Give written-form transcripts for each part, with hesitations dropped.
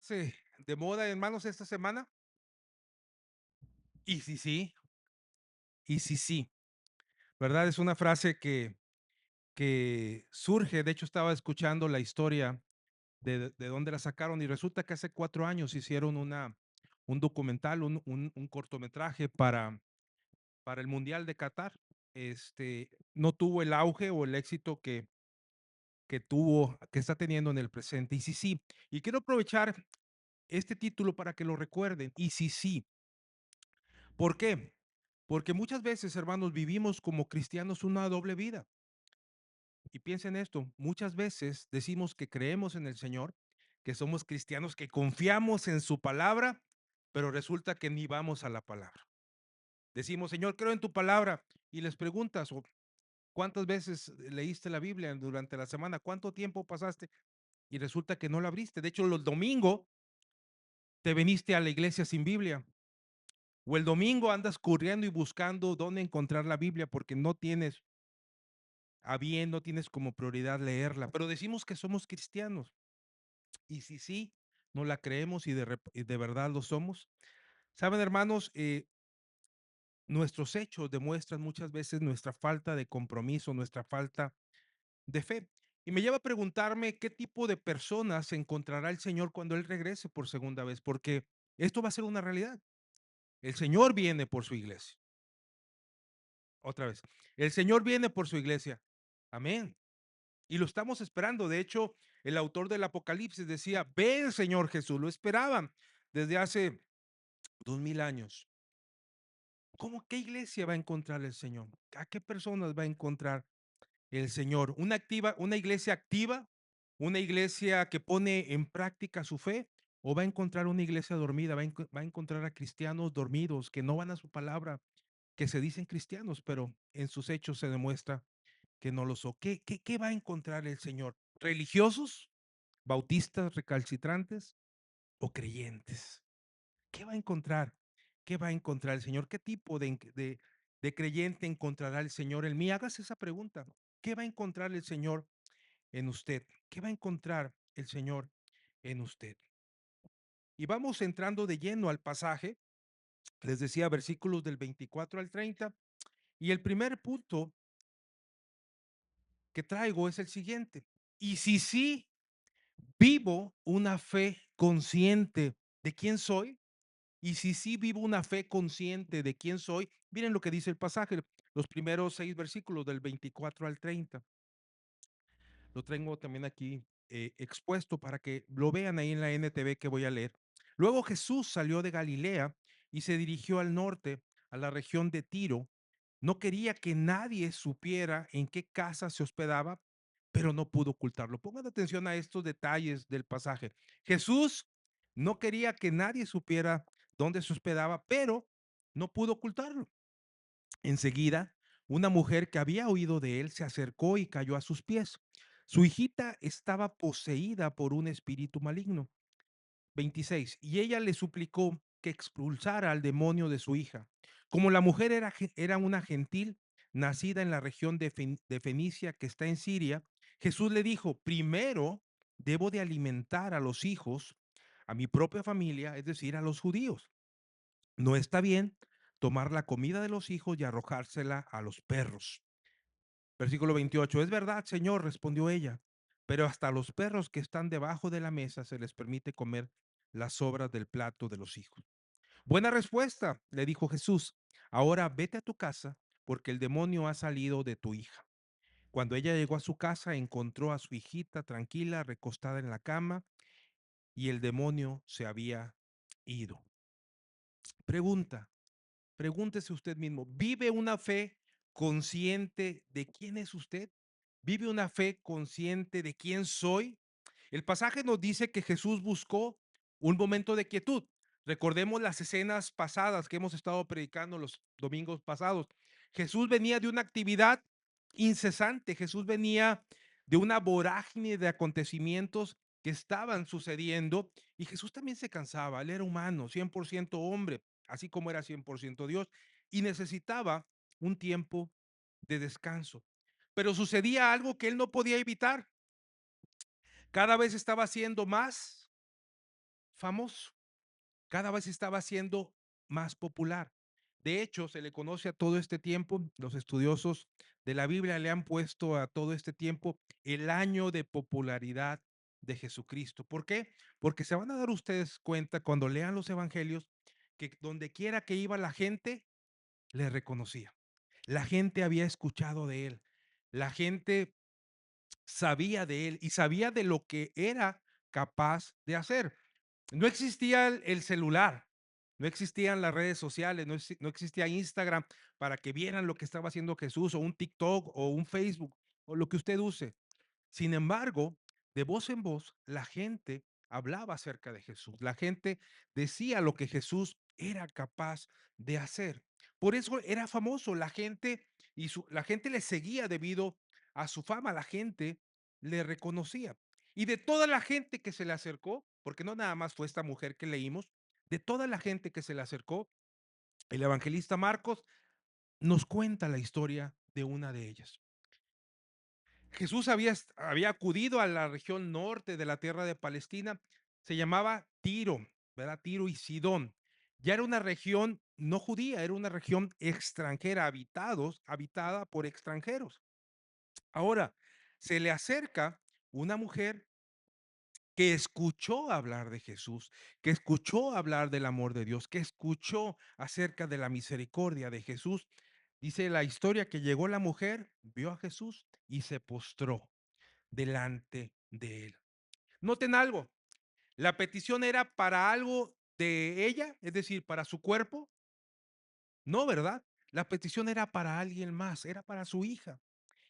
de moda, hermanos, esta semana? Y sí, sí, y sí, sí, ¿verdad? Es una frase que surge, de hecho estaba escuchando la historia de dónde la sacaron y resulta que hace 4 años hicieron un documental, un cortometraje para el Mundial de Qatar. No tuvo el auge o el éxito que está teniendo en el presente. Y sí, sí, y quiero aprovechar este título para que lo recuerden. Y sí, sí, ¿por qué? Porque muchas veces, hermanos, vivimos como cristianos una doble vida. Y piensen esto, muchas veces decimos que creemos en el Señor, que somos cristianos, que confiamos en su palabra, pero resulta que ni vamos a la palabra. Decimos, Señor, creo en tu palabra. Y les preguntas, ¿cuántas veces leíste la Biblia durante la semana? ¿Cuánto tiempo pasaste? Y resulta que no la abriste. De hecho, los domingos te viniste a la iglesia sin Biblia. O el domingo andas corriendo y buscando dónde encontrar la Biblia porque no tienes a bien, no tienes como prioridad leerla, pero decimos que somos cristianos. Y si sí, no la creemos y de verdad lo somos. Saben, hermanos, nuestros hechos demuestran muchas veces nuestra falta de compromiso, nuestra falta de fe. Y me lleva a preguntarme qué tipo de personas encontrará el Señor cuando Él regrese por segunda vez, porque esto va a ser una realidad. El Señor viene por su iglesia. Otra vez, el Señor viene por su iglesia. Amén. Y lo estamos esperando. De hecho, el autor del Apocalipsis decía, ven Señor Jesús, lo esperaban desde hace 2000 años. ¿Cómo qué iglesia va a encontrar el Señor? ¿A qué personas va a encontrar el Señor? Una iglesia activa, una iglesia que pone en práctica su fe, o va a encontrar una iglesia dormida, va a encontrar a cristianos dormidos que no van a su palabra, que se dicen cristianos, pero en sus hechos se demuestra que no lo son. ¿Qué va a encontrar el Señor? ¿Religiosos? ¿Bautistas recalcitrantes o creyentes? ¿Qué va a encontrar? ¿Qué va a encontrar el Señor? ¿Qué tipo de creyente encontrará el Señor en mí? Hágase esa pregunta. ¿Qué va a encontrar el Señor en usted? ¿Qué va a encontrar el Señor en usted? Y vamos entrando de lleno al pasaje. Les decía versículos del 24 al 30. Y el primer punto que traigo es el siguiente. Y si sí vivo una fe consciente de quién soy, y si sí vivo una fe consciente de quién soy, miren lo que dice el pasaje, los primeros 6 versículos del 24 al 30. Lo tengo también aquí expuesto para que lo vean ahí en la NTV que voy a leer. Luego Jesús salió de Galilea y se dirigió al norte, a la región de Tiro. No quería que nadie supiera en qué casa se hospedaba, pero no pudo ocultarlo. Pongan atención a estos detalles del pasaje. Jesús no quería que nadie supiera dónde se hospedaba, pero no pudo ocultarlo. Enseguida, una mujer que había oído de él se acercó y cayó a sus pies. Su hijita estaba poseída por un espíritu maligno. 26. Y ella le suplicó que expulsara al demonio de su hija. Como la mujer era una gentil nacida en la región de Fenicia que está en Siria, Jesús le dijo, primero debo de alimentar a los hijos, a mi propia familia, es decir, a los judíos. No está bien tomar la comida de los hijos y arrojársela a los perros. Versículo 28. Es verdad, Señor, respondió ella, pero hasta a los perros que están debajo de la mesa se les permite comer las sobras del plato de los hijos. Buena respuesta, le dijo Jesús. Ahora vete a tu casa porque el demonio ha salido de tu hija. Cuando ella llegó a su casa, encontró a su hijita tranquila, recostada en la cama, y el demonio se había ido. Pregunta, pregúntese usted mismo, ¿vive una fe consciente de quién es usted? ¿Vive una fe consciente de quién soy? El pasaje nos dice que Jesús buscó un momento de quietud. Recordemos las escenas pasadas que hemos estado predicando los domingos pasados. Jesús venía de una actividad incesante, Jesús venía de una vorágine de acontecimientos que estaban sucediendo y Jesús también se cansaba, él era humano, 100% hombre, así como era 100% Dios, y necesitaba un tiempo de descanso. Pero sucedía algo que él no podía evitar. Cada vez estaba haciendo más famoso, cada vez estaba siendo más popular. De hecho, se le conoce a todo este tiempo, los estudiosos de la Biblia le han puesto a todo este tiempo el año de popularidad de Jesucristo. ¿Por qué? Porque se van a dar ustedes cuenta cuando lean los evangelios que donde quiera que iba la gente le reconocía. La gente había escuchado de él. La gente sabía de él y sabía de lo que era capaz de hacer. No existía el celular, no existían las redes sociales, no existía Instagram para que vieran lo que estaba haciendo Jesús, o un TikTok, o un Facebook, o lo que usted use. Sin embargo, de voz en voz, la gente hablaba acerca de Jesús. La gente decía lo que Jesús era capaz de hacer. Por eso era famoso. La gente le seguía debido a su fama. La gente le reconocía. Y de toda la gente que se le acercó, porque no nada más fue esta mujer que leímos, de toda la gente que se le acercó, el evangelista Marcos nos cuenta la historia de una de ellas. Jesús había acudido a la región norte de la tierra de Palestina, se llamaba Tiro, ¿verdad? Tiro y Sidón. Ya era una región no judía, era una región extranjera, habitada por extranjeros. Ahora, se le acerca una mujer que escuchó hablar de Jesús, que escuchó hablar del amor de Dios, que escuchó acerca de la misericordia de Jesús. Dice la historia que llegó la mujer, vio a Jesús y se postró delante de él. Noten algo, la petición era para algo de ella, es decir, para su cuerpo, no, ¿verdad? La petición era para alguien más, era para su hija.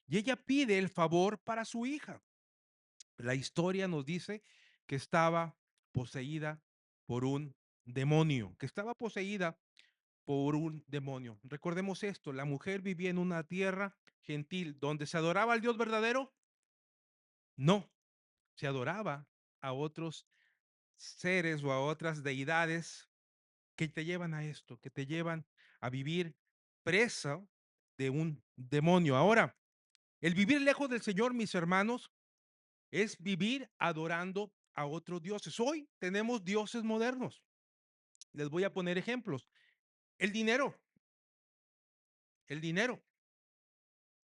Y ella pide el favor para su hija. La historia nos dice que estaba poseída por un demonio, que estaba poseída por un demonio. Recordemos esto, la mujer vivía en una tierra gentil donde se adoraba al Dios verdadero. No, se adoraba a otros seres o a otras deidades que te llevan a esto, que te llevan a vivir presa de un demonio. Ahora, el vivir lejos del Señor, mis hermanos, es vivir adorando a otros dioses. Hoy tenemos dioses modernos. Les voy a poner ejemplos. El dinero, el dinero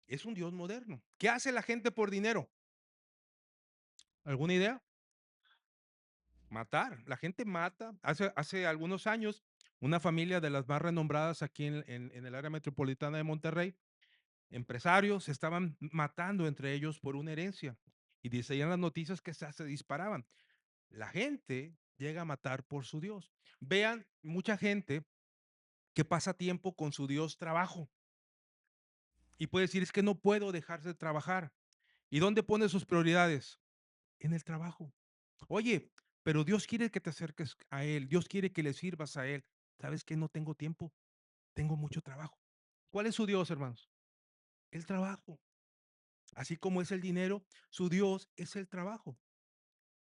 es un dios moderno. ¿Qué hace la gente por dinero? ¿Alguna idea? Matar. La gente mata. Hace algunos años, una familia de las más renombradas aquí en el área metropolitana de Monterrey, empresarios se estaban matando entre ellos por una herencia. Y decían las noticias que se disparaban. La gente llega a matar por su Dios. Vean, mucha gente que pasa tiempo con su Dios trabajo y puede decir, es que no puedo dejar de trabajar. ¿Y dónde pone sus prioridades? En el trabajo. Oye, pero Dios quiere que te acerques a Él, Dios quiere que le sirvas a Él. ¿Sabes que no tengo tiempo? Tengo mucho trabajo. ¿Cuál es su Dios, hermanos? El trabajo. Así como es el dinero, su Dios es el trabajo.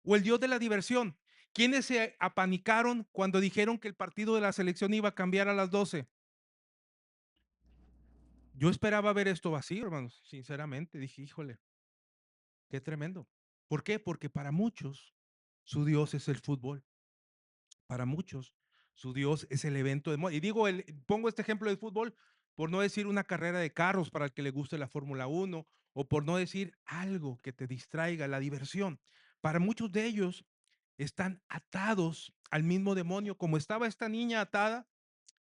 O el Dios de la diversión. ¿Quiénes se apanicaron cuando dijeron que el partido de la selección iba a cambiar a las 12? Yo esperaba ver esto vacío, hermanos, sinceramente. Dije, híjole, qué tremendo. ¿Por qué? Porque para muchos su Dios es el fútbol. Para muchos su Dios es el evento de moda. Y digo, pongo este ejemplo del fútbol por no decir una carrera de carros para el que le guste la Fórmula Uno, o por no decir algo que te distraiga, la diversión. Para muchos de ellos están atados al mismo demonio, como estaba esta niña atada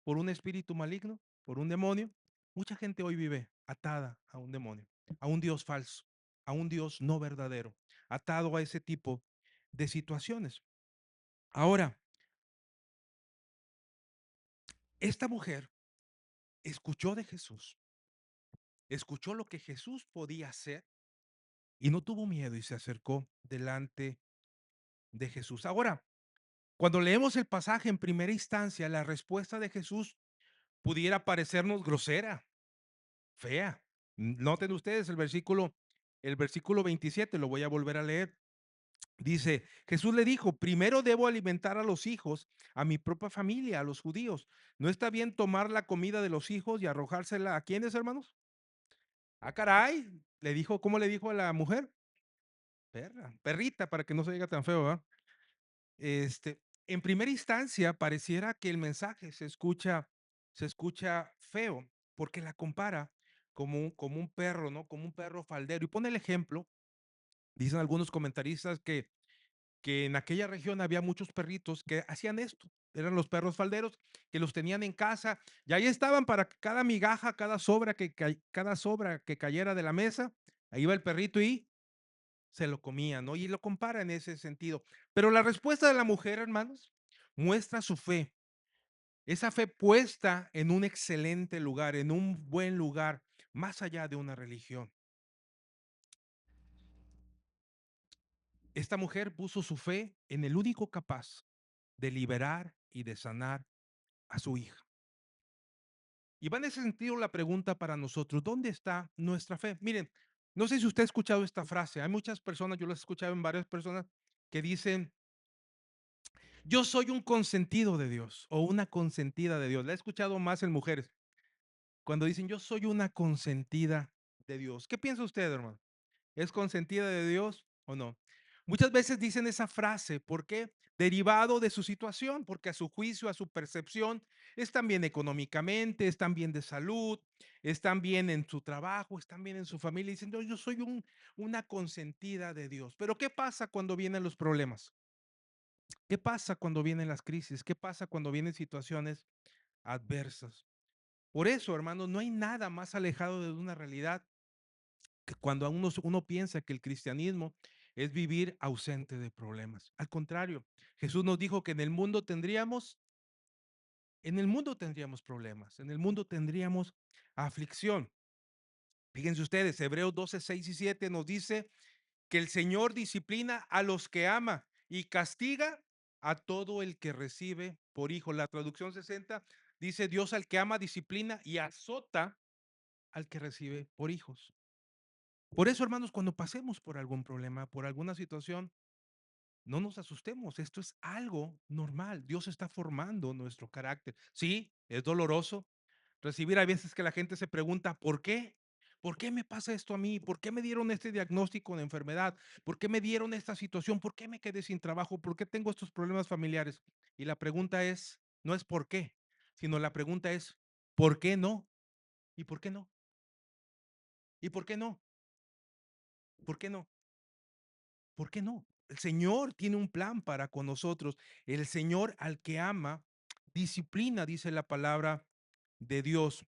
por un espíritu maligno, por un demonio. Mucha gente hoy vive atada a un demonio, a un Dios falso, a un Dios no verdadero, atado a ese tipo de situaciones. Ahora, esta mujer escuchó de Jesús, escuchó lo que Jesús podía hacer y no tuvo miedo y se acercó delante de Jesús. Ahora, cuando leemos el pasaje en primera instancia, la respuesta de Jesús pudiera parecernos grosera, fea. Noten ustedes el versículo 27, lo voy a volver a leer. Dice, Jesús le dijo, primero debo alimentar a los hijos, a mi propia familia, a los judíos. ¿No está bien tomar la comida de los hijos y arrojársela a quiénes, hermanos? Ah, caray, le dijo, ¿cómo le dijo a la mujer? Perra, perrita, para que no se diga tan feo, ¿verdad? En primera instancia, pareciera que el mensaje se escucha feo, porque la compara como un perro, ¿no? Como un perro faldero. Y pone el ejemplo, dicen algunos comentaristas que en aquella región había muchos perritos que hacían esto. Eran los perros falderos que los tenían en casa y ahí estaban para que cada migaja, cada sobra que cayera de la mesa, ahí iba el perrito y se lo comía, ¿no? Y lo compara en ese sentido. Pero la respuesta de la mujer, hermanos, muestra su fe. Esa fe puesta en un excelente lugar, en un buen lugar, más allá de una religión. Esta mujer puso su fe en el único capaz de liberar y de sanar a su hija. Y va en ese sentido la pregunta para nosotros, ¿dónde está nuestra fe? Miren, no sé si usted ha escuchado esta frase, hay muchas personas, yo la he escuchado en varias personas que dicen, yo soy un consentido de Dios o una consentida de Dios. La he escuchado más en mujeres, cuando dicen, yo soy una consentida de Dios. ¿Qué piensa usted, hermano? ¿Es consentida de Dios o no? Muchas veces dicen esa frase, ¿por qué? Derivado de su situación, porque a su juicio, a su percepción, están bien económicamente, están bien de salud, están bien en su trabajo, están bien en su familia. Dicen, no, yo soy una consentida de Dios. Pero ¿qué pasa cuando vienen los problemas? ¿Qué pasa cuando vienen las crisis? ¿Qué pasa cuando vienen situaciones adversas? Por eso, hermanos, no hay nada más alejado de una realidad que cuando uno piensa que el cristianismo es vivir ausente de problemas. Al contrario, Jesús nos dijo que en el mundo tendríamos problemas, en el mundo tendríamos aflicción. Fíjense ustedes, Hebreos 12, 6 y 7 nos dice que el Señor disciplina a los que ama y castiga a todo el que recibe por hijo. La traducción 60 dice, Dios al que ama disciplina y azota al que recibe por hijos. Por eso, hermanos, cuando pasemos por algún problema, por alguna situación, no nos asustemos. Esto es algo normal. Dios está formando nuestro carácter. Sí, es doloroso recibir a veces que la gente se pregunta, ¿por qué? ¿Por qué me pasa esto a mí? ¿Por qué me dieron este diagnóstico de enfermedad? ¿Por qué me dieron esta situación? ¿Por qué me quedé sin trabajo? ¿Por qué tengo estos problemas familiares? Y la pregunta es, no es por qué, sino la pregunta es, ¿por qué no? ¿Y por qué no? ¿Y por qué no? ¿Por qué no? ¿Por qué no? El Señor tiene un plan para con nosotros. El Señor al que ama, disciplina, dice la palabra de Dios.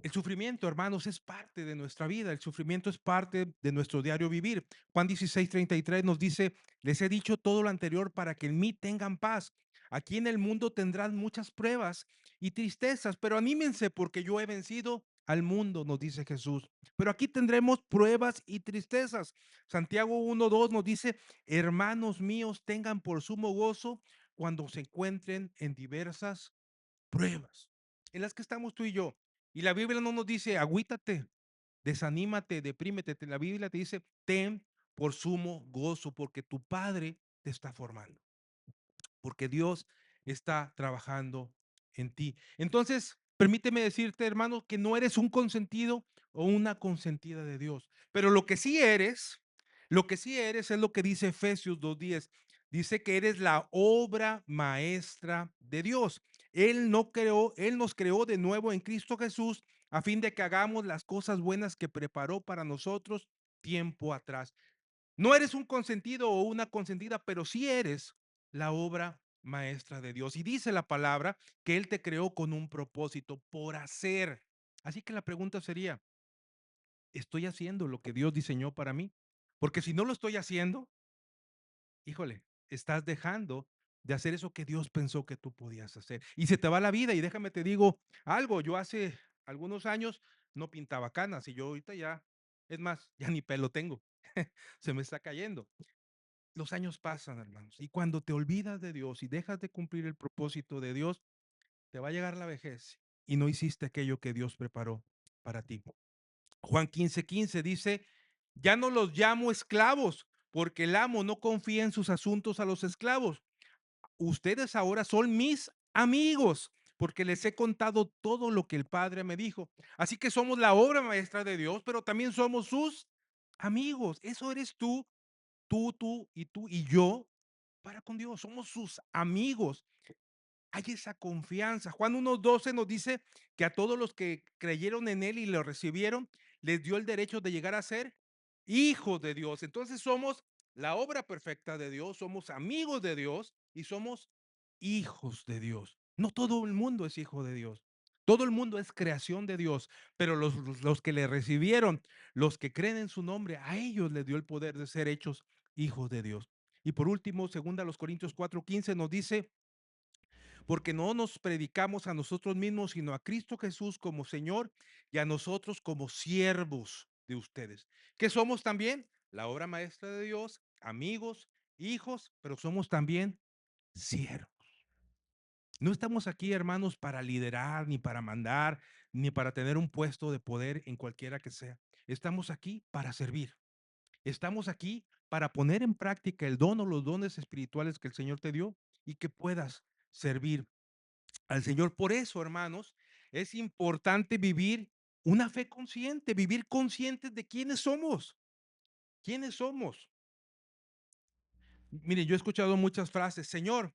El sufrimiento, hermanos, es parte de nuestra vida. El sufrimiento es parte de nuestro diario vivir. Juan 16:33 nos dice, les he dicho todo lo anterior para que en mí tengan paz. Aquí en el mundo tendrán muchas pruebas y tristezas, pero anímense porque yo he vencido al mundo, nos dice Jesús. Pero aquí tendremos pruebas y tristezas. Santiago 1:2 nos dice, hermanos míos, tengan por sumo gozo cuando se encuentren en diversas pruebas en las que estamos tú y yo. Y la Biblia no nos dice, agüítate, desanímate, deprímete. La Biblia te dice, ten por sumo gozo, porque tu Padre te está formando, porque Dios está trabajando en ti. Entonces, permíteme decirte, hermano, que no eres un consentido o una consentida de Dios, pero lo que sí eres es lo que dice Efesios 2:10. Dice que eres la obra maestra de Dios. Él no creó, Él nos creó de nuevo en Cristo Jesús a fin de que hagamos las cosas buenas que preparó para nosotros tiempo atrás. No eres un consentido o una consentida, pero sí eres la obra maestra de Dios. Y dice la palabra que Él te creó con un propósito por hacer. Así que la pregunta sería, ¿estoy haciendo lo que Dios diseñó para mí? Porque si no lo estoy haciendo, híjole, estás dejando de hacer eso que Dios pensó que tú podías hacer. Y se te va la vida. Y déjame te digo algo, yo hace algunos años no pintaba canas y yo ahorita ya, es más, ya ni pelo tengo. Se me está cayendo. Los años pasan, hermanos, y cuando te olvidas de Dios y dejas de cumplir el propósito de Dios, te va a llegar la vejez y no hiciste aquello que Dios preparó para ti. Juan 15:15 dice, ya no los llamo esclavos, porque el amo no confía en sus asuntos a los esclavos. Ustedes ahora son mis amigos, porque les he contado todo lo que el Padre me dijo. Así que somos la obra maestra de Dios, pero también somos sus amigos. Eso eres tú y tú y yo para con Dios, somos sus amigos. Hay esa confianza. Juan 1:12 nos dice que a todos los que creyeron en él y lo recibieron, les dio el derecho de llegar a ser hijos de Dios. Entonces somos la obra perfecta de Dios, somos amigos de Dios y somos hijos de Dios. No todo el mundo es hijo de Dios. Todo el mundo es creación de Dios, pero los que le recibieron, los que creen en su nombre, a ellos les dio el poder de ser hechos hijos de Dios. Y por último, segunda los Corintios 4:15 nos dice, porque no nos predicamos a nosotros mismos, sino a Cristo Jesús como Señor y a nosotros como siervos de ustedes. Que somos también la obra maestra de Dios, amigos, hijos, pero somos también siervos. No estamos aquí, hermanos, para liderar, ni para mandar, ni para tener un puesto de poder en cualquiera que sea. Estamos aquí para servir. Estamos aquí para poner en práctica el don o los dones espirituales que el Señor te dio y que puedas servir al Señor. Por eso, hermanos, es importante vivir una fe consciente, vivir conscientes de quiénes somos. ¿Quiénes somos? Mire, yo he escuchado muchas frases, Señor,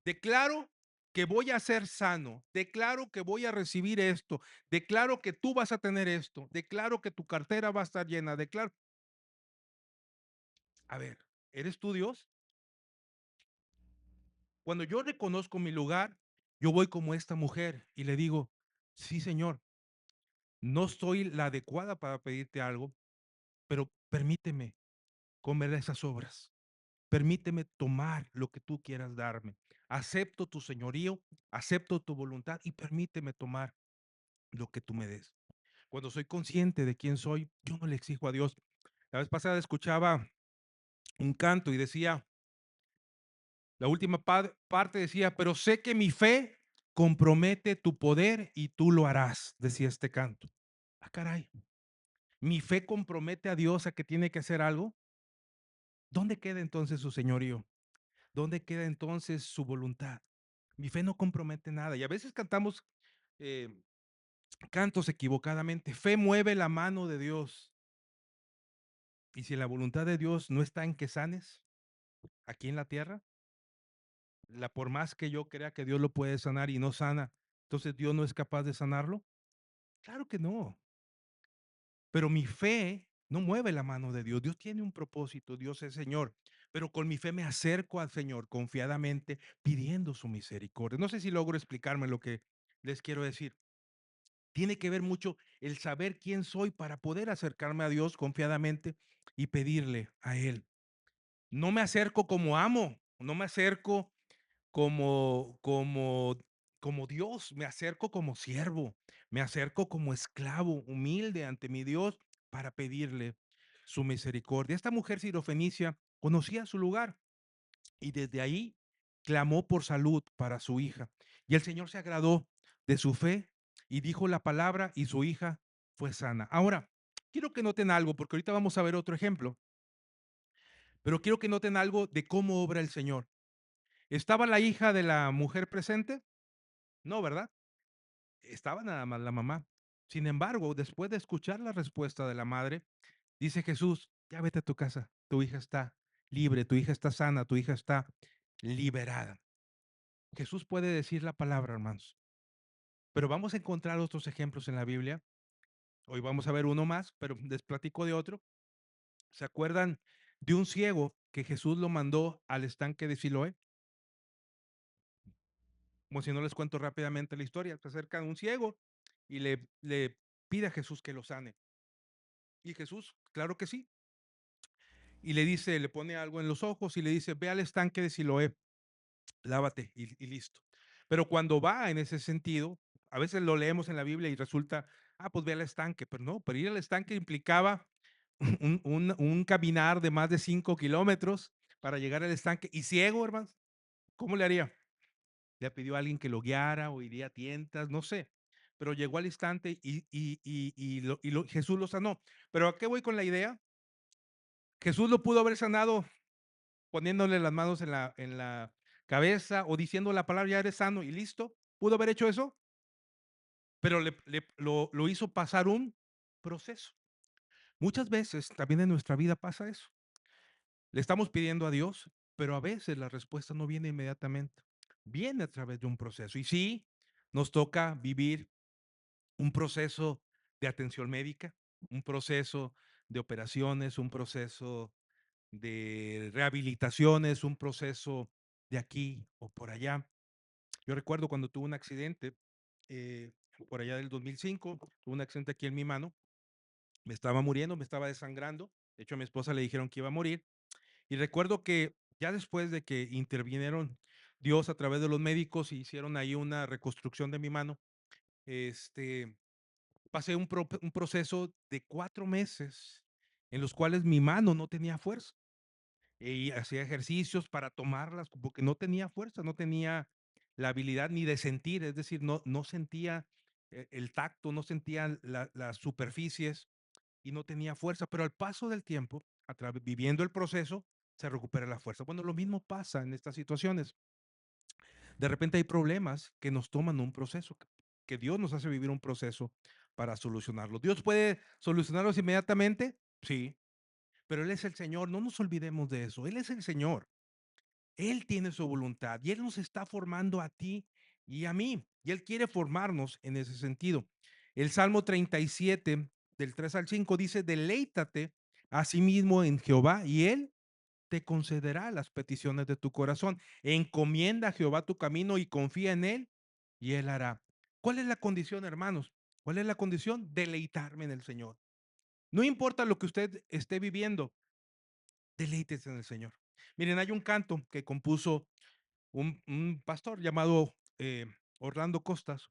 declaro que voy a ser sano, declaro que voy a recibir esto, declaro que tú vas a tener esto, declaro que tu cartera va a estar llena, declaro. A ver, ¿eres tú Dios? Cuando yo reconozco mi lugar, yo voy como esta mujer y le digo, sí, Señor, no soy la adecuada para pedirte algo, pero permíteme comer esas obras. Permíteme tomar lo que tú quieras darme. Acepto tu señorío, acepto tu voluntad y permíteme tomar lo que tú me des. Cuando soy consciente de quién soy, yo no le exijo a Dios. La vez pasada escuchaba un canto y decía, la última parte decía, pero sé que mi fe compromete tu poder y tú lo harás, decía este canto. Ah, caray, mi fe compromete a Dios a que tiene que hacer algo. ¿Dónde queda entonces su señorío? ¿Dónde queda entonces su voluntad? Mi fe no compromete nada. Y a veces cantamos eh, cantos equivocadamente. Fe mueve la mano de Dios. Y si la voluntad de Dios no está en que sanes aquí en la tierra, por más que yo crea que Dios lo puede sanar y no sana, entonces Dios no es capaz de sanarlo. Claro que no. Pero mi fe no mueve la mano de Dios. Dios tiene un propósito, Dios es Señor. Pero con mi fe me acerco al Señor confiadamente pidiendo su misericordia. No sé si logro explicarme lo que les quiero decir. Tiene que ver mucho el saber quién soy para poder acercarme a Dios confiadamente y pedirle a Él. No me acerco como amo, no me acerco como, como, como Dios, me acerco como siervo, me acerco como esclavo, humilde ante mi Dios para pedirle su misericordia. Esta mujer sirofenicia conocía su lugar y desde ahí clamó por salud para su hija. Y el Señor se agradó de su fe y dijo la palabra y su hija fue sana. Ahora, quiero que noten algo, porque ahorita vamos a ver otro ejemplo, pero quiero que noten algo de cómo obra el Señor. ¿Estaba la hija de la mujer presente? No, ¿verdad? Estaba nada más la mamá. Sin embargo, después de escuchar la respuesta de la madre, dice Jesús, ya vete a tu casa, tu hija está libre, tu hija está sana, tu hija está liberada. Jesús puede decir la palabra, hermanos, pero vamos a encontrar otros ejemplos en la Biblia. Hoy vamos a ver uno más, pero les platico de otro. ¿Se acuerdan de un ciego que Jesús lo mandó al estanque de Siloé? Como si no les cuento rápidamente la historia. Se acerca un ciego y le pide a Jesús que lo sane. Y Jesús, claro que sí. Y le dice, le pone algo en los ojos y le dice, ve al estanque de Siloé, lávate y listo. Pero cuando va en ese sentido, a veces lo leemos en la Biblia y resulta, pues ve al estanque, pero no, pero ir al estanque implicaba un caminar de más de 5 kilómetros para llegar al estanque. Y ciego, hermanos, ¿cómo le haría? Le pidió a alguien que lo guiara o iría a tientas, no sé. Pero llegó al instante Jesús lo sanó. Pero ¿a qué voy con la idea? Jesús lo pudo haber sanado poniéndole las manos en la cabeza o diciendo la palabra, ya eres sano y listo. ¿Pudo haber hecho eso? Pero lo hizo pasar un proceso. Muchas veces también en nuestra vida pasa eso. Le estamos pidiendo a Dios. pero a veces la respuesta no viene inmediatamente, viene a través de un proceso. Y sí, nos toca vivir un proceso de atención médica, un proceso de operaciones, un proceso de rehabilitaciones, un proceso de aquí o por allá. Yo recuerdo cuando tuve un accidente, eh, por allá del 2005, tuve un accidente aquí en mi mano, me estaba muriendo, me estaba desangrando. De hecho, a mi esposa le dijeron que iba a morir. Y recuerdo que ya después de que intervinieron Dios a través de los médicos y hicieron ahí una reconstrucción de mi mano, este, pasé un proceso de 4 meses en los cuales mi mano no tenía fuerza y hacía ejercicios para tomarlas porque no tenía fuerza, no tenía la habilidad ni de sentir, es decir, no sentía el tacto, no sentía las superficies y no tenía fuerza, pero al paso del tiempo, viviendo el proceso, se recupera la fuerza. Bueno, lo mismo pasa en estas situaciones. De repente hay problemas que nos toman un proceso, que Dios nos hace vivir un proceso para solucionarlo. ¿Dios puede solucionarlos inmediatamente? Sí, pero Él es el Señor, no nos olvidemos de eso, Él es el Señor. Él tiene su voluntad y Él nos está formando a ti y a mí. Y Él quiere formarnos en ese sentido. El Salmo 37, del 3 al 5, dice, deleítate a sí mismo en Jehová y Él te concederá las peticiones de tu corazón. Encomienda a Jehová tu camino y confía en Él y Él hará. ¿Cuál es la condición, hermanos? ¿Cuál es la condición? Deleitarme en el Señor. No importa lo que usted esté viviendo, deleítese en el Señor. Miren, hay un canto que compuso un pastor llamado Orlando Costas.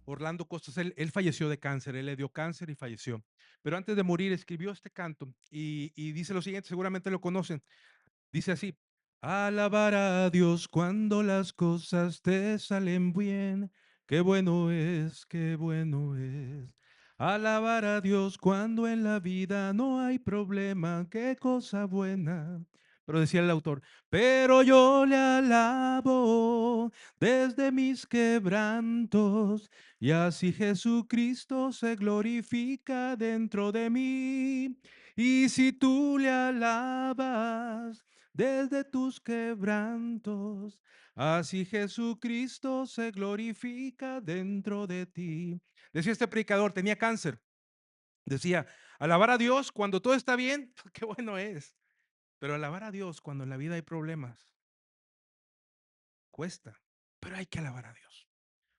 Orlando Costas, él falleció de cáncer, él le dio cáncer y falleció. Pero antes de morir escribió este canto y dice lo siguiente, seguramente lo conocen. Dice así, alabar a Dios cuando las cosas te salen bien, qué bueno es, qué bueno es. Alabar a Dios cuando en la vida no hay problema, qué cosa buena. Pero decía el autor, pero yo le alabo desde mis quebrantos y así Jesucristo se glorifica dentro de mí. Y si tú le alabas, desde tus quebrantos. Así Jesucristo se glorifica dentro de ti. Decía este predicador, tenía cáncer. Decía, alabar a Dios cuando todo está bien, qué bueno es. Pero alabar a Dios cuando en la vida hay problemas, cuesta. Pero hay que alabar a Dios.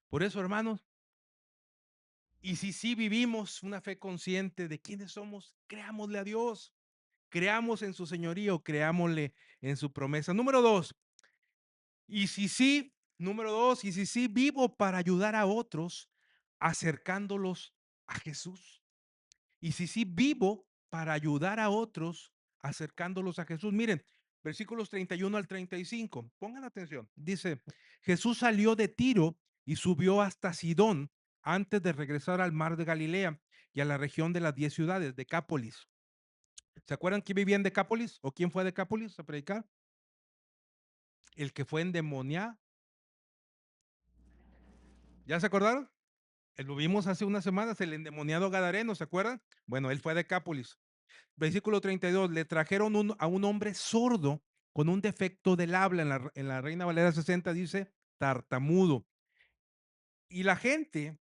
Por eso, hermanos, y si sí vivimos una fe consciente de quiénes somos, creámosle a Dios. Creamos en su señorío, creámosle en su promesa. Número dos, y si sí, número dos, y si sí, vivo para ayudar a otros acercándolos a Jesús. Y si sí, vivo para ayudar a otros acercándolos a Jesús. Miren, versículos 31 al 35. Pongan atención. Dice, Jesús salió de Tiro y subió hasta Sidón antes de regresar al mar de Galilea y a la región de las 10 ciudades, Decápolis. ¿Se acuerdan quién vivía en Decápolis o quién fue a Decápolis a predicar? El que fue endemoniado. ¿Ya se acordaron? Lo vimos hace unas semanas, el endemoniado Gadareno, ¿se acuerdan? Bueno, él fue a Decápolis. Versículo 32, le trajeron a un hombre sordo con un defecto del habla, en la Reina Valera 60 dice tartamudo. Y la gente,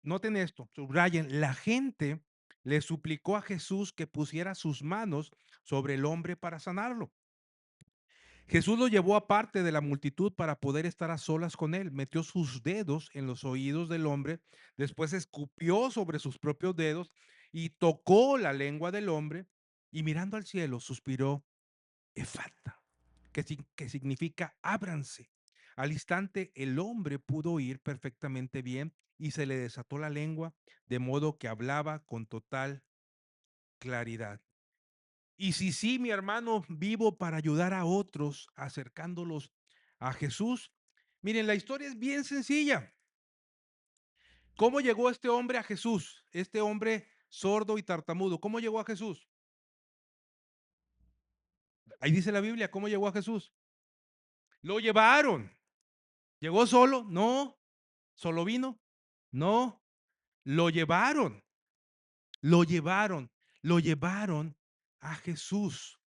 noten esto, subrayen, la gente le suplicó a Jesús que pusiera sus manos sobre el hombre para sanarlo. Jesús lo llevó aparte de la multitud para poder estar a solas con él. Metió sus dedos en los oídos del hombre, después escupió sobre sus propios dedos y tocó la lengua del hombre y mirando al cielo suspiró, Efata, que significa ábranse. Al instante el hombre pudo oír perfectamente bien y se le desató la lengua, de modo que hablaba con total claridad. Y si sí, mi hermano, vivo para ayudar a otros, acercándolos a Jesús. Miren, la historia es bien sencilla. ¿Cómo llegó este hombre a Jesús? Este hombre sordo y tartamudo. ¿Cómo llegó a Jesús? Ahí dice la Biblia, ¿cómo llegó a Jesús? Lo llevaron. ¿Llegó solo? No. ¿Solo vino? No. Lo llevaron. Lo llevaron. Lo llevaron a Jesús.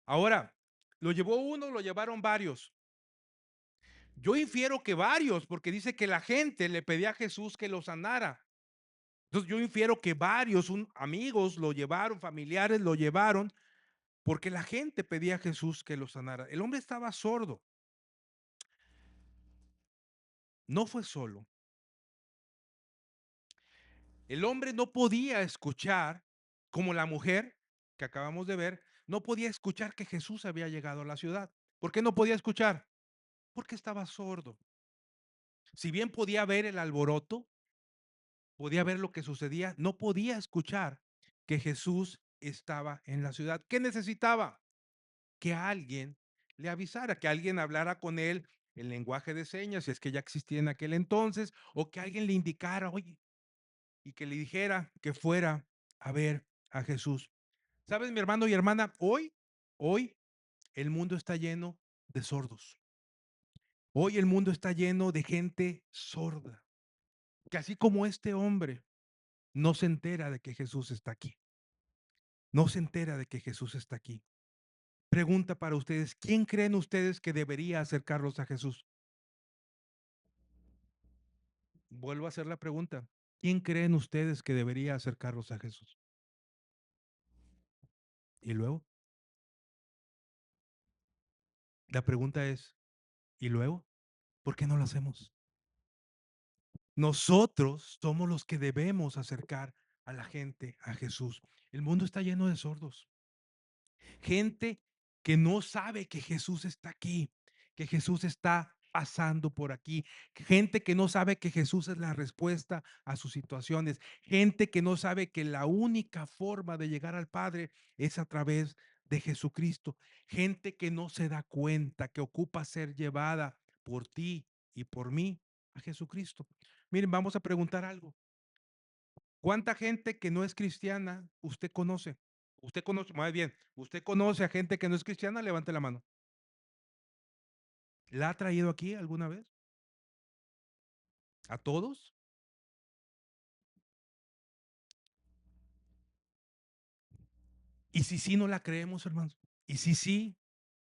Ahora, ¿lo llevó uno, lo llevaron varios? Yo infiero que varios, porque dice que la gente le pedía a Jesús que lo sanara. Entonces yo infiero que varios amigos lo llevaron, familiares lo llevaron, porque la gente pedía a Jesús que lo sanara. El hombre estaba sordo, no fue solo. El hombre no podía escuchar, como la mujer que acabamos de ver, no podía escuchar que Jesús había llegado a la ciudad. ¿Por qué no podía escuchar? Porque estaba sordo. Si bien podía ver el alboroto, podía ver lo que sucedía, no podía escuchar que Jesús estaba en la ciudad. ¿Qué necesitaba? Que alguien le avisara, que alguien hablara con él en lenguaje de señas, si es que ya existía en aquel entonces, o que alguien le indicara, oye, y que le dijera que fuera a ver a Jesús. ¿Sabes, mi hermano y hermana? Hoy el mundo está lleno de sordos. Hoy el mundo está lleno de gente sorda, que así como este hombre no se entera de que Jesús está aquí. No se entera de que Jesús está aquí. Pregunta para ustedes, ¿quién creen ustedes que debería acercarlos a Jesús? Vuelvo a hacer la pregunta. ¿Quién creen ustedes que debería acercarlos a Jesús? Y luego, la pregunta es, ¿y luego? ¿Por qué no lo hacemos? Nosotros somos los que debemos acercar a la gente a Jesús. El mundo está lleno de sordos. Gente que no sabe que Jesús está aquí, que Jesús está pasando por aquí, gente que no sabe que Jesús es la respuesta a sus situaciones, gente que no sabe que la única forma de llegar al Padre es a través de Jesucristo, gente que no se da cuenta que ocupa ser llevada por ti y por mí a Jesucristo. Miren, vamos a preguntar algo. ¿Cuánta gente que no es cristiana usted conoce? Usted conoce, más bien, usted conoce a gente que no es cristiana, levante la mano. ¿La ha traído aquí alguna vez? ¿A todos? ¿Y si sí no la creemos, hermanos? ¿Y si sí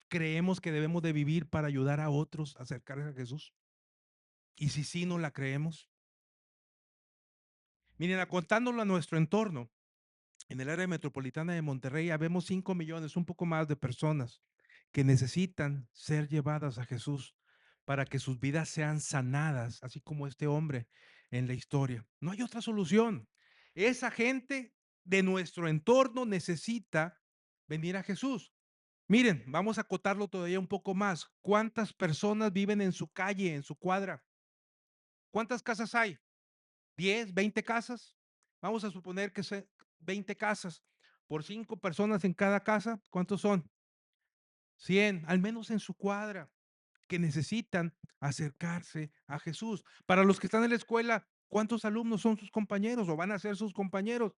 creemos que debemos de vivir para ayudar a otros a acercarse a Jesús? ¿Y si sí no la creemos? Miren, acotándolo a nuestro entorno, en el área metropolitana de Monterrey habemos 5 millones, un poco más de personas que necesitan ser llevadas a Jesús para que sus vidas sean sanadas, así como este hombre en la historia. No hay otra solución. Esa gente de nuestro entorno necesita venir a Jesús. Miren, vamos a acotarlo todavía un poco más. ¿Cuántas personas viven en su calle, en su cuadra? ¿Cuántas casas hay? 10, 20 casas. Vamos a suponer que sea 20 casas. Por 5 personas en cada casa, ¿cuántos son? 100, al menos en su cuadra, que necesitan acercarse a Jesús. Para los que están en la escuela, ¿cuántos alumnos son sus compañeros o van a ser sus compañeros?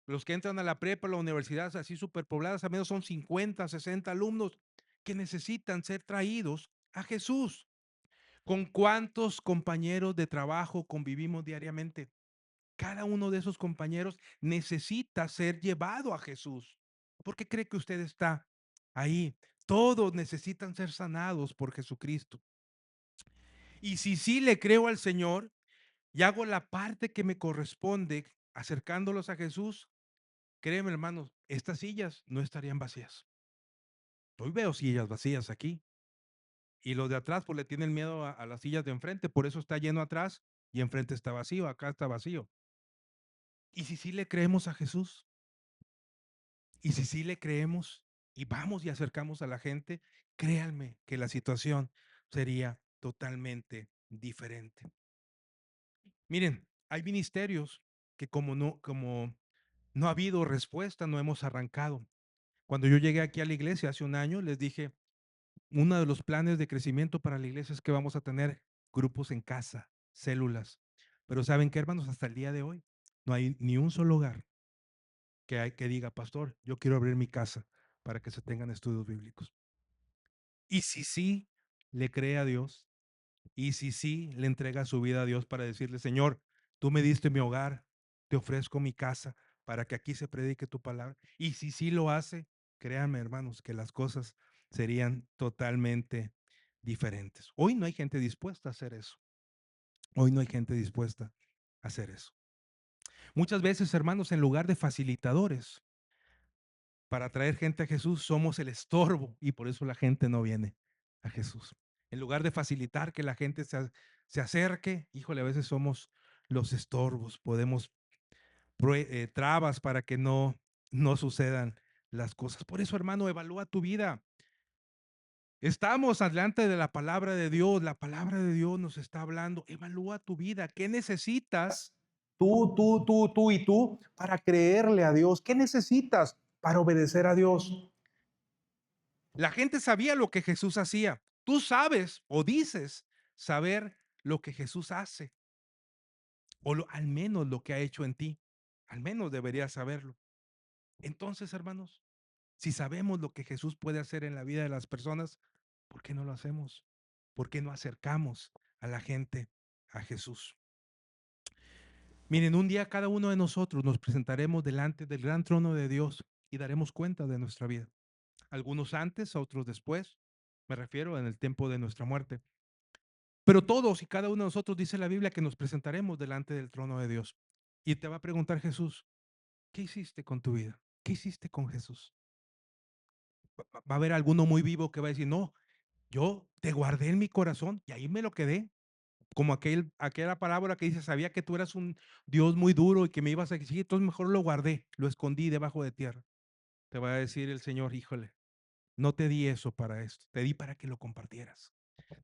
Los que entran a la prepa, a la universidad, así superpobladas, al menos son 50, 60 alumnos que necesitan ser traídos a Jesús. ¿Con cuántos compañeros de trabajo convivimos diariamente? Cada uno de esos compañeros necesita ser llevado a Jesús. ¿Por qué cree que usted está ahí? Todos necesitan ser sanados por Jesucristo. Y si sí le creo al Señor y hago la parte que me corresponde acercándolos a Jesús, créeme, hermanos, estas sillas no estarían vacías. Hoy veo sillas vacías aquí. Y los de atrás pues le tienen miedo a las sillas de enfrente, por eso está lleno atrás y enfrente está vacío, acá está vacío. ¿Y si sí le creemos a Jesús? Y si sí le creemos y vamos y acercamos a la gente, créanme que la situación sería totalmente diferente. Miren, hay ministerios que como no ha habido respuesta, no hemos arrancado. Cuando yo llegué aquí a la iglesia hace un año, les dije, uno de los planes de crecimiento para la iglesia es que vamos a tener grupos en casa, células. Pero ¿saben qué, hermanos? Hasta el día de hoy no hay ni un solo hogar que diga, pastor, yo quiero abrir mi casa para que se tengan estudios bíblicos. Y si sí le cree a Dios, y si sí le entrega su vida a Dios para decirle, Señor, tú me diste mi hogar, te ofrezco mi casa para que aquí se predique tu palabra. Y si sí lo hace, créanme, hermanos, que las cosas serían totalmente diferentes. Hoy no hay gente dispuesta a hacer eso. Hoy no hay gente dispuesta a hacer eso. Muchas veces, hermanos, en lugar de facilitadores para traer gente a Jesús, somos el estorbo y por eso la gente no viene a Jesús. En lugar de facilitar que la gente se acerque, híjole, a veces somos los estorbos, podemos trabas para que no sucedan las cosas. Por eso, hermano, evalúa tu vida. Estamos delante de la palabra de Dios. La palabra de Dios nos está hablando. Evalúa tu vida. ¿Qué necesitas? Tú y tú para creerle a Dios. ¿Qué necesitas para obedecer a Dios? La gente sabía lo que Jesús hacía. Tú sabes o dices saber lo que Jesús hace, o al menos lo que ha hecho en ti. Al menos deberías saberlo. Entonces, hermanos, si sabemos lo que Jesús puede hacer en la vida de las personas, ¿por qué no lo hacemos? ¿Por qué no acercamos a la gente a Jesús? Miren, un día cada uno de nosotros nos presentaremos delante del gran trono de Dios y daremos cuenta de nuestra vida. Algunos antes, otros después. Me refiero en el tiempo de nuestra muerte. Pero todos y cada uno de nosotros dice la Biblia que nos presentaremos delante del trono de Dios. Y te va a preguntar Jesús, ¿qué hiciste con tu vida? ¿Qué hiciste con Jesús? Va a haber alguno muy vivo que va a decir, no, yo te guardé en mi corazón y ahí me lo quedé. Como aquella palabra que dice, sabía que tú eras un Dios muy duro y que me ibas a exigir, entonces mejor lo guardé, lo escondí debajo de tierra. Te va a decir el Señor, híjole, no te di eso para esto, te di para que lo compartieras,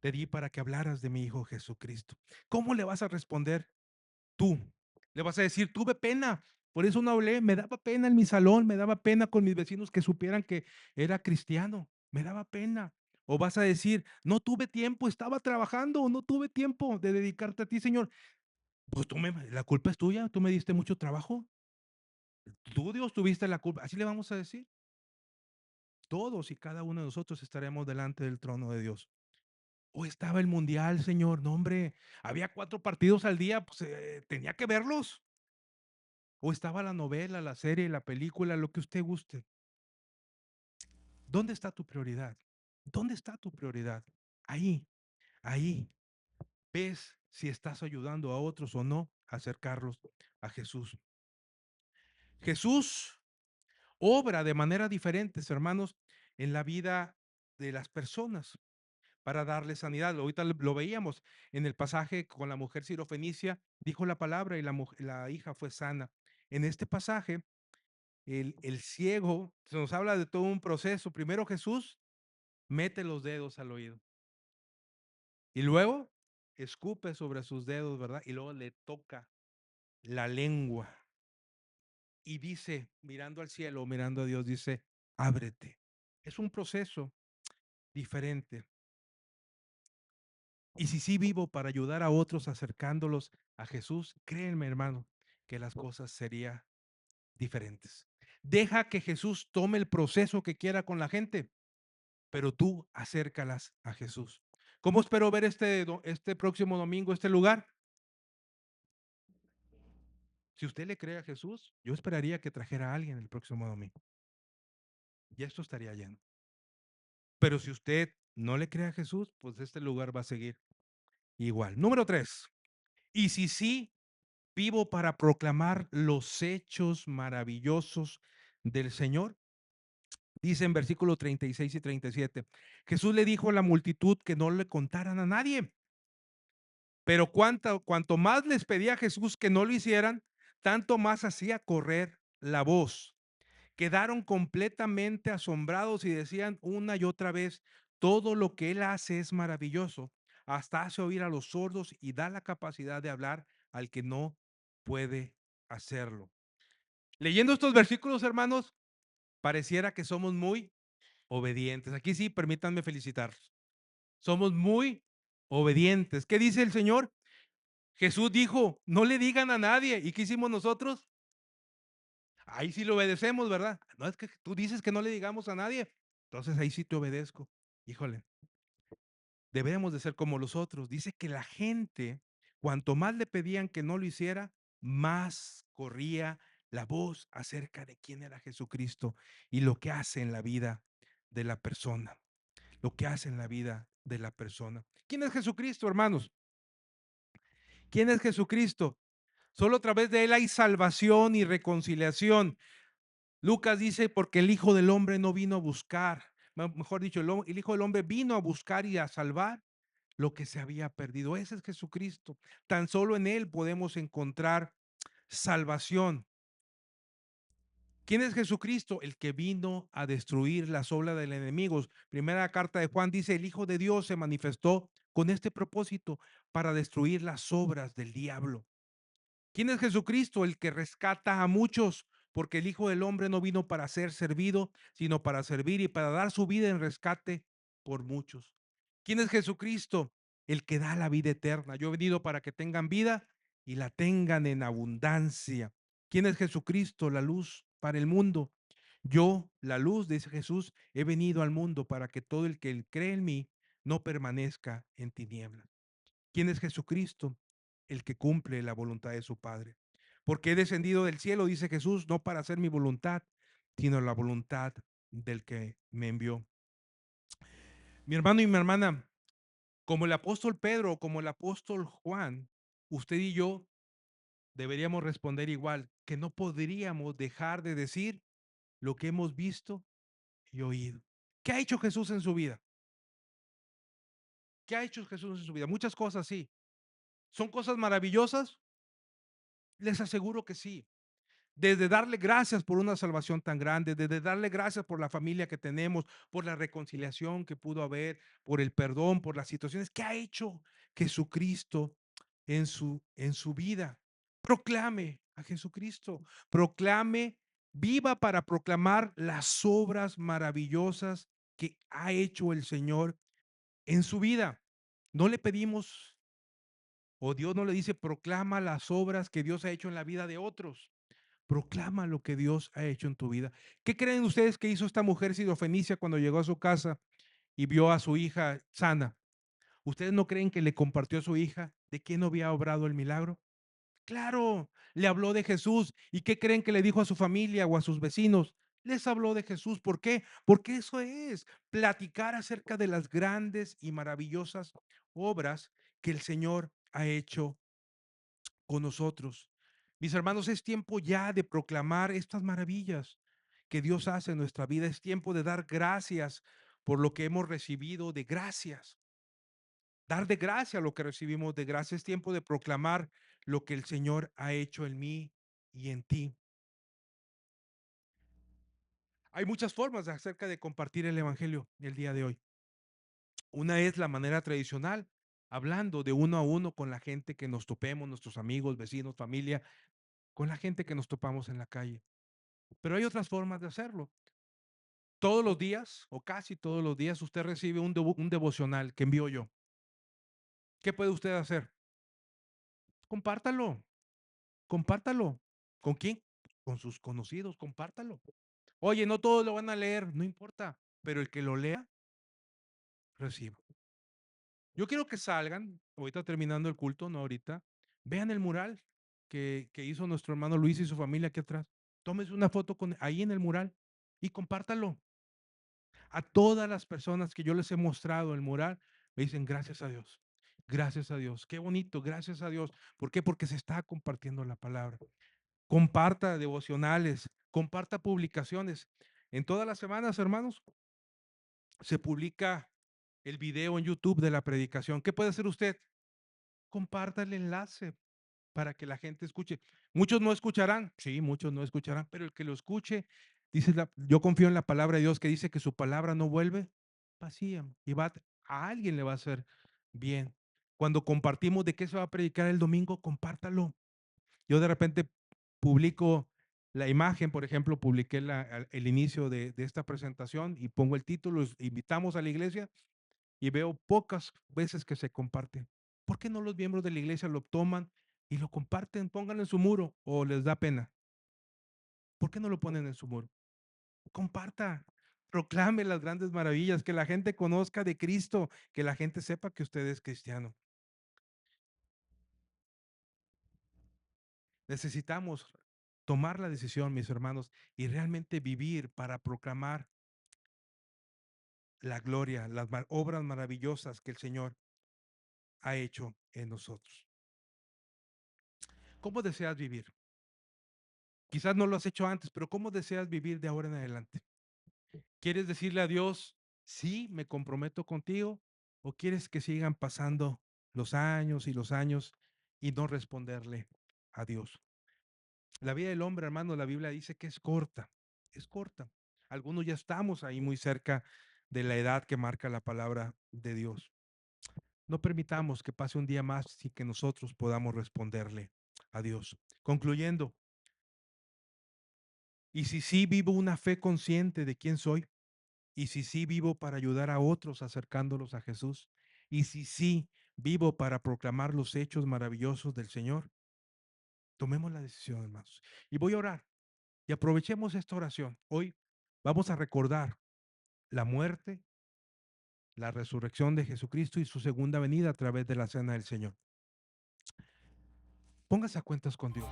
te di para que hablaras de mi Hijo Jesucristo. ¿Cómo le vas a responder tú? Le vas a decir, tuve pena, por eso no hablé, me daba pena en mi salón, me daba pena con mis vecinos que supieran que era cristiano, me daba pena. O vas a decir, no tuve tiempo, estaba trabajando, no tuve tiempo de dedicarte a ti, Señor. Pues la culpa es tuya, tú me diste mucho trabajo, tú Dios tuviste la culpa, así le vamos a decir. Todos y cada uno de nosotros estaremos delante del trono de Dios. O estaba el mundial, Señor, no hombre, había 4 partidos al día, pues tenía que verlos. O estaba la novela, la serie, la película, lo que usted guste. ¿Dónde está tu prioridad? ¿Dónde está tu prioridad? Ahí, ahí. Ves si estás ayudando a otros o no a acercarlos a Jesús. Jesús obra de manera diferentes, hermanos, en la vida de las personas para darle sanidad. Ahorita lo veíamos en el pasaje con la mujer sirofenicia, dijo la palabra y la hija fue sana. En este pasaje, el ciego se nos habla de todo un proceso. Primero Jesús mete los dedos al oído y luego escupe sobre sus dedos, ¿verdad? Y luego le toca la lengua y dice, mirando al cielo, mirando a Dios, dice, ábrete. Es un proceso diferente. Y si sí vivo para ayudar a otros acercándolos a Jesús, créanme, hermano, que las cosas serían diferentes. Deja que Jesús tome el proceso que quiera con la gente, pero tú acércalas a Jesús. ¿Cómo espero ver este próximo domingo este lugar? Si usted le cree a Jesús, yo esperaría que trajera a alguien el próximo domingo. Y esto estaría lleno. Pero si usted no le cree a Jesús, pues este lugar va a seguir igual. Número 3. Y si sí, vivo para proclamar los hechos maravillosos del Señor. Dice en versículo 36 y 37. Jesús le dijo a la multitud que no le contaran a nadie. Pero cuanto más les pedía a Jesús que no lo hicieran, tanto más hacía correr la voz. Quedaron completamente asombrados y decían una y otra vez, todo lo que él hace es maravilloso, hasta hace oír a los sordos y da la capacidad de hablar al que no puede hacerlo. Leyendo estos versículos, hermanos, pareciera que somos muy obedientes. Aquí sí, permítanme felicitarlos. Somos muy obedientes. ¿Qué dice el Señor? Jesús dijo, no le digan a nadie. ¿Y qué hicimos nosotros? Ahí sí lo obedecemos, ¿verdad? No es que tú dices que no le digamos a nadie. Entonces ahí sí te obedezco. Híjole, debemos de ser como los otros. Dice que la gente, cuanto más le pedían que no lo hiciera, más corría la voz acerca de quién era Jesucristo y lo que hace en la vida de la persona, lo que hace en la vida de la persona. ¿Quién es Jesucristo, hermanos? ¿Quién es Jesucristo? Solo a través de él hay salvación y reconciliación. Lucas dice, porque el Hijo del Hombre no vino a buscar, mejor dicho, el Hijo del Hombre vino a buscar y a salvar lo que se había perdido. Ese es Jesucristo. Tan solo en él podemos encontrar salvación. ¿Quién es Jesucristo? El que vino a destruir las obras del enemigo. Primera carta de Juan dice, el Hijo de Dios se manifestó con este propósito para destruir las obras del diablo. ¿Quién es Jesucristo? El que rescata a muchos, porque el Hijo del Hombre no vino para ser servido, sino para servir y para dar su vida en rescate por muchos. ¿Quién es Jesucristo? El que da la vida eterna. Yo he venido para que tengan vida y la tengan en abundancia. ¿Quién es Jesucristo? La luz para el mundo. Yo, la luz, dice Jesús, he venido al mundo para que todo el que cree en mí no permanezca en tinieblas. ¿Quién es Jesucristo? El que cumple la voluntad de su Padre. Porque he descendido del cielo, dice Jesús, no para hacer mi voluntad, sino la voluntad del que me envió. Mi hermano y mi hermana, como el apóstol Pedro, como el apóstol Juan, usted y yo deberíamos responder igual, que no podríamos dejar de decir lo que hemos visto y oído. ¿Qué ha hecho Jesús en su vida? ¿Qué ha hecho Jesús en su vida? Muchas cosas, sí. ¿Son cosas maravillosas? Les aseguro que sí. Desde darle gracias por una salvación tan grande, desde darle gracias por la familia que tenemos, por la reconciliación que pudo haber, por el perdón, por las situaciones que ha hecho Jesucristo en su vida. Proclame a Jesucristo, proclame, viva para proclamar las obras maravillosas que ha hecho el Señor en su vida. No le pedimos, o Dios no le dice, proclama las obras que Dios ha hecho en la vida de otros. Proclama lo que Dios ha hecho en tu vida. ¿Qué creen ustedes que hizo esta mujer sirofenicia cuando llegó a su casa y vio a su hija sana? ¿Ustedes no creen que le compartió a su hija de quién había obrado el milagro? Claro, le habló de Jesús. ¿Y qué creen que le dijo a su familia o a sus vecinos? Les habló de Jesús. ¿Por qué? Porque eso es platicar acerca de las grandes y maravillosas obras que el Señor ha hecho con nosotros. Mis hermanos, es tiempo ya de proclamar estas maravillas que Dios hace en nuestra vida. Es tiempo de dar gracias por lo que hemos recibido de gracias. Dar de gracia lo que recibimos de gracia. Es tiempo de proclamar lo que el Señor ha hecho en mí y en ti. Hay muchas formas acerca de compartir el Evangelio el día de hoy. Una es la manera tradicional, hablando de uno a uno con la gente que nos topemos, nuestros amigos, vecinos, familia, con la gente que nos topamos en la calle. Pero hay otras formas de hacerlo. Todos los días, o casi todos los días, usted recibe un devocional que envío yo. ¿Qué puede usted hacer? Compártalo, compártalo. ¿Con quién? Con sus conocidos, compártalo. Oye, no todos lo van a leer, no importa, pero el que lo lea, reciba. Yo quiero que salgan, ahorita terminando el culto, no ahorita, vean el mural que hizo nuestro hermano Luis y su familia aquí atrás. Tómese una foto con, ahí en el mural y compártalo. A todas las personas que yo les he mostrado el mural, me dicen gracias a Dios. Gracias a Dios. Qué bonito, gracias a Dios. ¿Por qué? Porque se está compartiendo la palabra. Comparta devocionales, comparta publicaciones. En todas las semanas, hermanos, se publica el video en YouTube de la predicación. ¿Qué puede hacer usted? Comparta el enlace para que la gente escuche. Muchos no escucharán, sí, muchos no escucharán, pero el que lo escuche, yo confío en la palabra de Dios que dice que su palabra no vuelve vacía y a alguien le va a hacer bien. Cuando compartimos de qué se va a predicar el domingo, compártalo. Yo de repente publico la imagen, por ejemplo, publiqué el inicio de esta presentación y pongo el título, invitamos a la iglesia y veo pocas veces que se comparte. ¿Por qué no los miembros de la iglesia lo toman y lo comparten? Pónganlo en su muro o les da pena. ¿Por qué no lo ponen en su muro? Comparta, proclame las grandes maravillas, que la gente conozca de Cristo, que la gente sepa que usted es cristiano. Necesitamos tomar la decisión, mis hermanos, y realmente vivir para proclamar la gloria, las obras maravillosas que el Señor ha hecho en nosotros. ¿Cómo deseas vivir? Quizás no lo has hecho antes, pero ¿cómo deseas vivir de ahora en adelante? ¿Quieres decirle a Dios, sí, me comprometo contigo? ¿O quieres que sigan pasando los años y no responderle a Dios? La vida del hombre, hermano, la Biblia dice que es corta, es corta. Algunos ya estamos ahí muy cerca de la edad que marca la palabra de Dios. No permitamos que pase un día más sin que nosotros podamos responderle a Dios. Concluyendo, y si sí vivo una fe consciente de quién soy, y si sí vivo para ayudar a otros acercándolos a Jesús, y si sí vivo para proclamar los hechos maravillosos del Señor, tomemos la decisión, hermanos. Y voy a orar y aprovechemos esta oración. Hoy vamos a recordar la muerte, la resurrección de Jesucristo y su segunda venida a través de la cena del Señor. Póngase a cuentas con Dios.